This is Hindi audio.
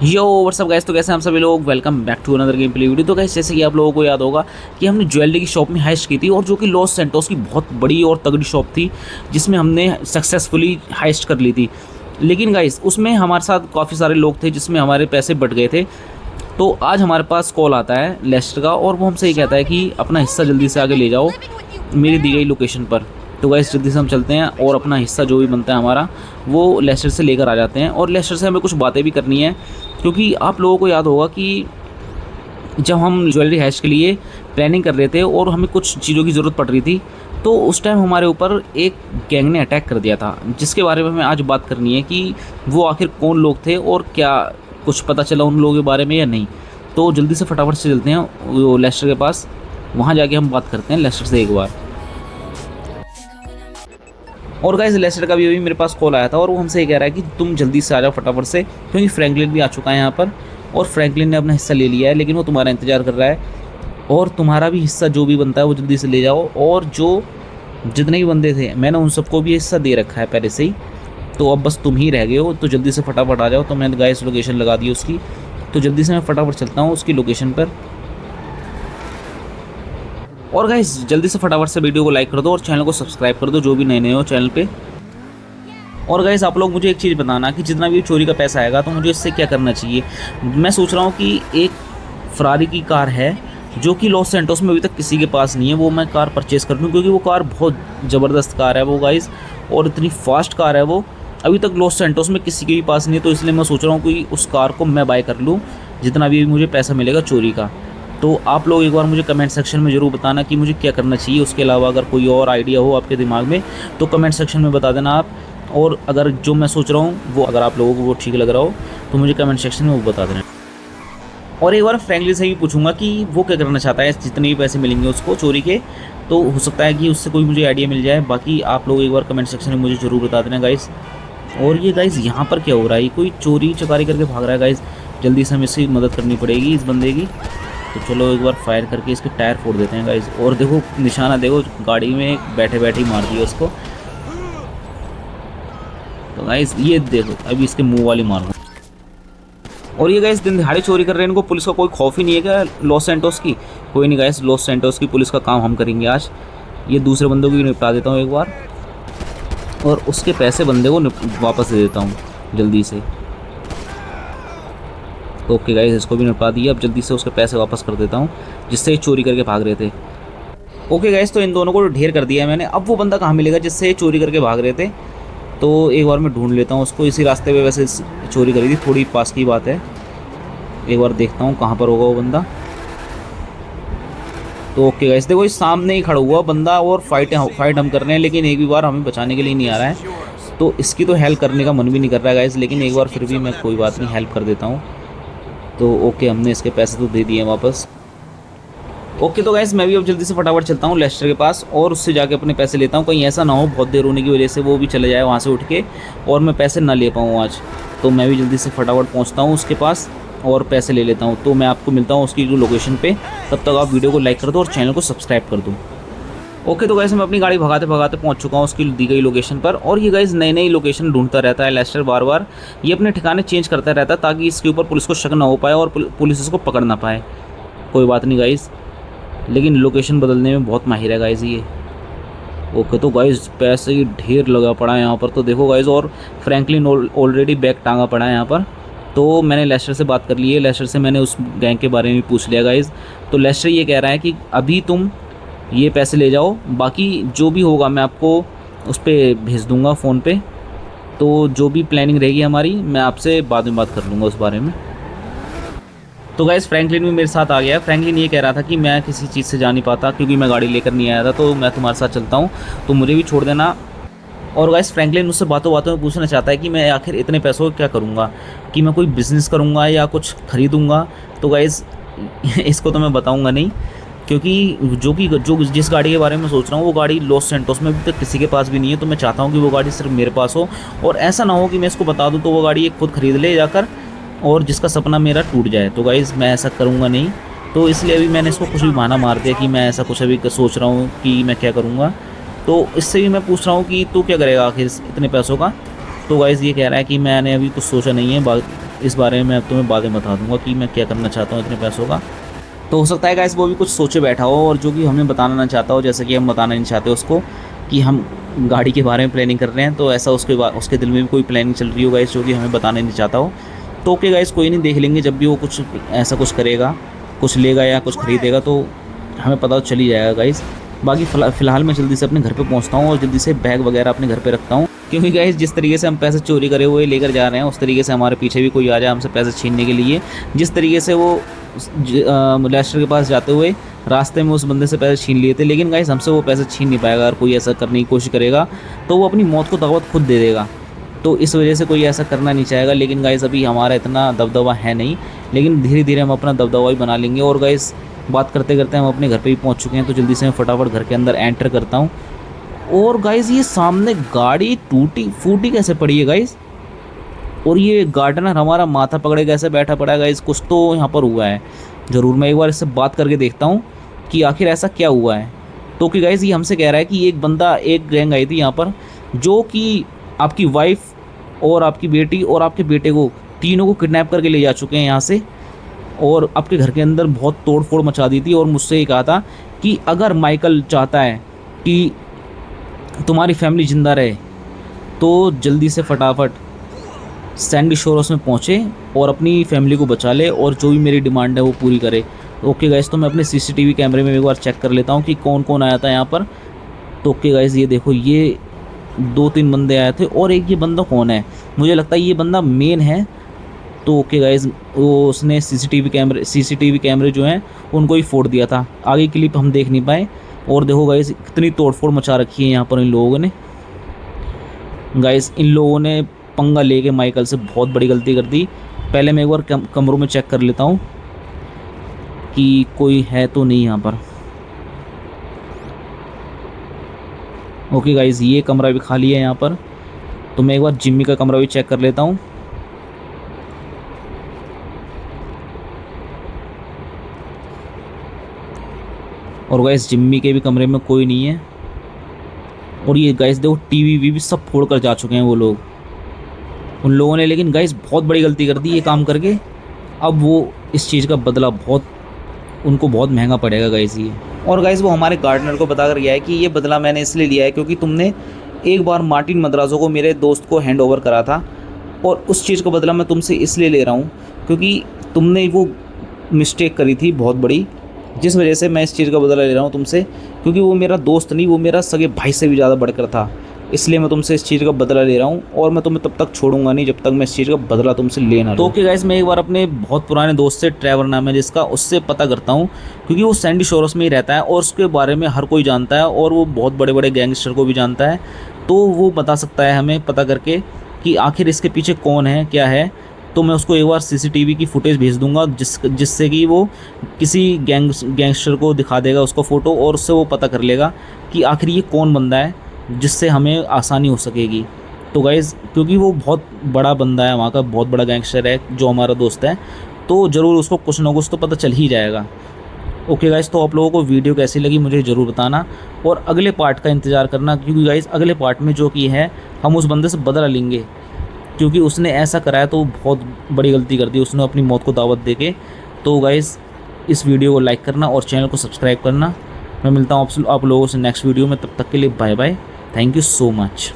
यो व्हाट्सअप गाइस, तो कैसे हैं आप सभी लोग। Welcome back to another gameplay video. तो गाइस जैसे कि आप लोगों को याद होगा कि हमने ज्वेलरी की शॉप में हाइस्ट की थी, और जो कि लॉस सेंटोस की बहुत बड़ी और तगड़ी शॉप थी जिसमें हमने सक्सेसफुली हाइस्ट कर ली थी। लेकिन गाइस उसमें हमारे साथ काफ़ी सारे लोग थे जिसमें हमारे पैसे बट गए थे। तो आज हमारे पास कॉल आता है लेस्टर का, और वो हमसे ये कहता है कि अपना हिस्सा जल्दी से आगे ले जाओ मेरी दी गई लोकेशन पर। तो गाइस जल्दी से हम चलते हैं और अपना हिस्सा जो भी बनता है हमारा वो लेस्टर से लेकर आ जाते हैं। और लेस्टर से हमें कुछ बातें भी करनी है, क्योंकि आप लोगों को याद होगा कि जब हम ज्वेलरी हैश के लिए प्लानिंग कर रहे थे और हमें कुछ चीज़ों की ज़रूरत पड़ रही थी, तो उस टाइम हमारे ऊपर एक गैंग ने अटैक कर दिया था, जिसके बारे में हमें आज बात करनी है कि वो आखिर कौन लोग थे और क्या कुछ पता चला उन लोगों के बारे में या नहीं। तो जल्दी से फटाफट से चलते हैं वो लेस्टर के पास, वहाँ जाके हम बात करते हैं लेस्टर से एक बार। और गाइस लेस्टर का भी अभी मेरे पास कॉल आया था, और वो हमसे ये कह रहा है कि तुम जल्दी से आ जाओ फटाफट से, क्योंकि फ्रैंकलिन भी आ चुका है यहाँ पर, और फ्रैंकलिन ने अपना हिस्सा ले लिया है, लेकिन वो तुम्हारा इंतज़ार कर रहा है। और तुम्हारा भी हिस्सा जो भी बनता है वो जल्दी से ले जाओ। और जो जितने भी बंदे थे मैंने उन सबको भी हिस्सा दे रखा है पहले से ही, तो अब बस तुम ही रह गए हो। तो जल्दी से फटाफट आ जाओ। तो मैंने गाइस लोकेशन लगा दी उसकी, तो जल्दी से मैं फटाफट चलता हूँ उसकी लोकेशन पर। और गाइस जल्दी से फटाफट से वीडियो को लाइक कर दो और चैनल को सब्सक्राइब कर दो जो भी नए नए हो चैनल पे। और गाइस आप लोग मुझे एक चीज़ बताना कि जितना भी चोरी का पैसा आएगा तो मुझे इससे क्या करना चाहिए। मैं सोच रहा हूँ कि एक फरारी की कार है जो कि लॉस सैंटोस में अभी तक किसी के पास नहीं है, वो मैं कार परचेज़ कर लूँ, क्योंकि वो कार बहुत ज़बरदस्त कार है वो गाइस, और इतनी फास्ट कार है वो, अभी तक लॉस सैंटोस में किसी के भी पास नहीं है। तो इसलिए मैं सोच रहा हूँ कि उस कार को मैं बाय कर लूँ जितना भी मुझे पैसा मिलेगा चोरी का। तो आप लोग एक बार मुझे कमेंट सेक्शन में ज़रूर बताना कि मुझे क्या करना चाहिए। उसके अलावा अगर कोई और आइडिया हो आपके दिमाग में तो कमेंट सेक्शन में बता देना आप। और अगर जो मैं सोच रहा हूँ वो अगर आप लोगों को वो ठीक लग रहा हो तो मुझे कमेंट सेक्शन में वो बता देना। और एक बार फ्रैंकलिन से भी पूछूंगा कि वो क्या करना चाहता है, जितने भी पैसे मिलेंगे उसको चोरी के, तो हो सकता है कि उससे कोई मुझे आइडिया मिल जाए। बाकी आप लोग एक बार कमेंट सेक्शन में मुझे ज़रूर बता देना गाइस। और ये गाइस यहाँ पर क्या हो रहा है, ये कोई चोरी चकारी करके भाग रहा है गाइस। जल्दी से हमें इसकी मदद करनी पड़ेगी इस बंदे की। तो चलो एक बार फायर करके इसके टायर फोड़ देते हैं गाइस। और देखो निशाना देखो, गाड़ी में बैठे बैठे ही मार दिया उसको। तो गाइस ये देखो अभी इसके मुंह वाली मारूंगा। और ये गाइस दिन दिहाड़े चोरी कर रहे हैं, इनको पुलिस का कोई खौफ ही नहीं है क्या लॉस सैंटोस की। कोई नहीं गाइस, लॉस सैंटोस की पुलिस का काम हम करेंगे आज। ये दूसरे बंदों को भी निपटा देता हूँ एक बार, और उसके पैसे बंदे को वापस दे देता हूँ जल्दी से। ओके गाइस इसको भी निपटा दिया। अब जल्दी से उसके पैसे वापस कर देता हूँ जिससे ये चोरी करके भाग रहे थे। ओके गाइस तो इन दोनों को ढेर कर दिया है मैंने। अब वो बंदा कहाँ मिलेगा जिससे ये चोरी करके भाग रहे थे, तो एक बार मैं ढूंढ लेता हूँ उसको। इसी रास्ते पे वैसे चोरी करी थी, थोड़ी पास की बात है। एक बार देखता हूँ कहाँ पर होगा वो बंदा। तो ओके गाइस देखो इस सामने ही खड़ा हुआ बंदा, और फाइट हम कर रहे हैं, लेकिन एक भी बार हमें बचाने के लिए नहीं आ रहा है। तो इसकी तो हेल्प करने का मन भी नहीं कर रहा है गाइस, लेकिन एक बार फिर भी मैं कोई बात नहीं हेल्प कर देता हूँ। तो ओके हमने इसके पैसे तो दे दिए वापस। ओके तो गाइस मैं भी अब जल्दी से फटाफट चलता हूँ लेस्टर के पास, और उससे जाके अपने पैसे लेता हूँ। कहीं ऐसा ना हो बहुत देर होने की वजह से वो भी चले जाए वहाँ से उठ के और मैं पैसे ना ले पाऊँ आज। तो मैं भी जल्दी से फटाफट पहुँचता हूँ उसके पास और पैसे ले लेता हूँ। तो मैं आपको मिलता हूँ उसकी लोकेशन पे। तब तक आप वीडियो को लाइक कर दो और चैनल को सब्सक्राइब कर दो। ओके तो गाइस मैं अपनी गाड़ी भगाते भगाते पहुंच चुका हूं उसकी दी गई लोकेशन पर। और ये गाइस नई नई लोकेशन ढूंढता रहता है लेस्टर बार बार, ये अपने ठिकाने चेंज करता रहता है ताकि इसके ऊपर पुलिस को शक ना हो पाए और पुलिस इसको पकड़ ना पाए। कोई बात नहीं गाइस, लेकिन लोकेशन बदलने में बहुत माहिर है गाइस ये। ओके तो गाइस पैसे की ढेर लगा पड़ा है यहाँ पर, तो देखो गाइस। और फ्रैंकलिन ऑलरेडी बैग टांगा पड़ा है यहाँ पर। तो मैंने लेस्टर से बात कर ली है, लेस्टर से मैंने उस गैंग के बारे में पूछ लिया गाइस। तो लेस्टर ये कह रहा है कि अभी तुम ये पैसे ले जाओ, बाकी जो भी होगा मैं आपको उस पर भेज दूंगा फ़ोन पे। तो जो भी प्लानिंग रहेगी हमारी मैं आपसे बाद में बात कर लूँगा उस बारे में। तो गाइस फ्रैंकलिन भी मेरे साथ आ गया। फ्रैंकलिन ये कह रहा था कि मैं किसी चीज़ से जा नहीं पाता क्योंकि मैं गाड़ी लेकर नहीं आया था, तो मैं तुम्हारे साथ चलता हूँ तो मुझे भी छोड़ देना। और गाइस फ्रैंकलिन मुझसे बातों बातों में पूछना चाहता है कि मैं आखिर इतने पैसों का क्या करूँगा, कि मैं कोई बिज़नेस करूँगा या कुछ ख़रीदूँगा। तो गाइस इसको तो मैं बताऊँगा नहीं, क्योंकि जो जिस गाड़ी के बारे में सोच रहा हूँ वो गाड़ी लॉस सैंटोस में अभी तक किसी के पास भी नहीं है। तो मैं चाहता हूँ कि वो गाड़ी सिर्फ मेरे पास हो, और ऐसा ना हो कि मैं इसको बता दूँ तो वो गाड़ी ये खुद ख़रीद ले जाकर और जिसका सपना मेरा टूट जाए। तो गाइज़ मैं ऐसा करूँगा नहीं। तो इसलिए अभी मैंने इसको कुछ भी बहाना मार दिया कि मैं ऐसा कुछ अभी सोच रहा हूँ कि मैं क्या करूँगा। तो इससे भी मैं पूछ रहा हूँ कि तू क्या करेगा आखिर इतने पैसों का। तो गाइज़ ये कह रहा है कि मैंने अभी कुछ सोचा नहीं है, इस बारे में अब तुम्हें बातें बता दूंगा कि मैं क्या करना चाहता हूँ इतने पैसों का। तो हो सकता है गाइस वो भी कुछ सोचे बैठा हो और जो कि हमें बताना ना चाहता हो, जैसे कि हम बताना नहीं चाहते उसको कि हम गाड़ी के बारे में प्लानिंग कर रहे हैं, तो ऐसा उसके दिल में भी कोई प्लानिंग चल रही हो गाइस जो कि हमें बताना नहीं चाहता हो। तो ओके गाइस, कोई नहीं, देख लेंगे जब भी वो कुछ ऐसा कुछ करेगा, कुछ लेगा या कुछ खरीदेगा तो हमें पता चल ही जाएगा गाइस। बाकी फ़िलहाल मैं जल्दी से अपने घर पे पहुंचता हूं और जल्दी से बैग वगैरह अपने घर पे रखता हूं, क्योंकि गाइस जिस तरीके से हम पैसे चोरी करे हुए लेकर जा रहे हैं उस तरीके से हमारे पीछे भी कोई आ जाए हमसे पैसे छीनने के लिए। जिस तरीके से वो लेस्टर के पास जाते हुए रास्ते में उस बंदे से पैसे छीन लिए थे, लेकिन गाइस हमसे वो पैसे छीन नहीं पाएगा। अगर कोई ऐसा करने की कोशिश करेगा तो वो अपनी मौत को दावत खुद दे देगा। तो इस वजह से कोई ऐसा करना नहीं चाहेगा। लेकिन गाइस अभी हमारा इतना दबदबा है नहीं, लेकिन धीरे धीरे हम अपना दबदबा भी बना लेंगे। और गाइस बात करते करते हम अपने घर पे भी पहुंच चुके हैं, तो जल्दी से मैं फटाफट घर के अंदर एंटर करता हूं। और गाइस ये सामने गाड़ी टूटी फूटी कैसे पड़ी है गाइस, और ये गार्डनर हमारा माथा पकड़े कैसे बैठा पड़ा है गाइस, कुछ तो यहाँ पर हुआ है ज़रूर। मैं एक बार इससे बात करके देखता हूँ कि आखिर ऐसा क्या हुआ है। तो कि गाइस ये हमसे कह रहा है कि एक गैंग आई थी यहाँ पर जो कि आपकी वाइफ और आपकी बेटी और आपके बेटे को तीनों को किडनैप करके ले जा चुके हैं यहाँ से, और आपके घर के अंदर बहुत तोड़ फोड़ मचा दी थी। और मुझसे ये कहा था कि अगर माइकल चाहता है कि तुम्हारी फैमिली ज़िंदा रहे तो जल्दी से फटाफट सैंडी शोर्स में पहुँचे और अपनी फैमिली को बचा ले और जो भी मेरी डिमांड है वो पूरी करे। ओके गाइस, तो मैं अपने सीसीटीवी कैमरे में एक बार चेक कर लेता हूँ कि कौन कौन आया था यहाँ पर। तो ओके गाइस, ये देखो, ये 2-3 बंदे आए थे और एक ये बंदा कौन है, मुझे लगता है ये बंदा मेन है। तो ओके गाइस, वो उसने सीसीटीवी कैमरे जो हैं उनको ही फोड़ दिया था। आगे की क्लिप हम देख नहीं पाए। और देखो गाइस कितनी तोड़फोड़ मचा रखी है यहाँ पर इन लोगों ने। गाइस इन लोगों ने पंगा लेके माइकल से बहुत बड़ी गलती कर दी। पहले मैं एक बार कमरों में चेक कर लेता हूँ कि कोई है तो नहीं यहाँ पर। ओके गाइस, ये कमरा भी खाली है यहाँ पर, तो मैं एक बार जिम्मी का कमरा भी चेक कर लेता हूँ। और गाइस जिम्मी के भी कमरे में कोई नहीं है। और ये गाइस देखो टीवी भी सब फोड़ कर जा चुके हैं वो लोग, उन लोगों ने। लेकिन गाइस बहुत बड़ी गलती कर दी ये काम करके। अब वो इस चीज़ का बदला उनको बहुत महंगा पड़ेगा गाइस ये। और गाइस वो हमारे गार्डनर को बता कर गया है कि ये बदला मैंने इसलिए लिया है क्योंकि तुमने एक बार मार्टिन मद्राजो को, मेरे दोस्त को, हैंड ओवर करा था, और उस चीज़ का बदला मैं तुमसे इसलिए ले रहा हूँ क्योंकि तुमने वो मिस्टेक करी थी बहुत बड़ी, जिस वजह से मैं इस चीज़ का बदला ले रहा हूँ तुमसे। क्योंकि वो मेरा दोस्त नहीं, वो मेरा सगे भाई से भी ज़्यादा बढ़कर था, इसलिए मैं तुमसे इस चीज़ का बदला ले रहा हूँ। और मैं तुम्हें तब तक छोड़ूंगा नहीं जब तक मैं इस चीज़ का बदला तुमसे लेना। तो ओके गाइस, मैं एक बार अपने बहुत पुराने दोस्त से, ट्रेवर नाम है जिसका, उससे पता करता हूँ, क्योंकि वो सैंडी शोर्स में ही रहता है और उसके बारे में हर कोई जानता है और वो बहुत बड़े बड़े गैंगस्टर को भी जानता है। तो वो बता सकता है हमें पता करके कि आखिर इसके पीछे कौन है, क्या है। तो मैं उसको एक बार सीसीटीवी की फुटेज भेज दूंगा जिससे कि वो किसी गैंगस्टर को दिखा देगा उसका फ़ोटो, और उससे वो पता कर लेगा कि आखिर ये कौन बंदा है, जिससे हमें आसानी हो सकेगी। तो गाइज़ क्योंकि वो बहुत बड़ा बंदा है, वहाँ का बहुत बड़ा गैंगस्टर है जो हमारा दोस्त है, तो ज़रूर उसको कुछ ना कुछ तो पता चल ही जाएगा। ओके गाइज़, तो आप लोगों को वीडियो कैसी लगी मुझे ज़रूर बताना और अगले पार्ट का इंतज़ार करना, क्योंकि गाइज़ अगले पार्ट में जो कि है हम उस बंदे से बदला लेंगे, क्योंकि उसने ऐसा कराया तो बहुत बड़ी गलती कर दी उसने अपनी मौत को दावत देके। तो गाइज़ इस वीडियो को लाइक करना और चैनल को सब्सक्राइब करना। मैं मिलता हूँ आप लोगों से नेक्स्ट वीडियो में, तब तक के लिए bye bye, thank you so much.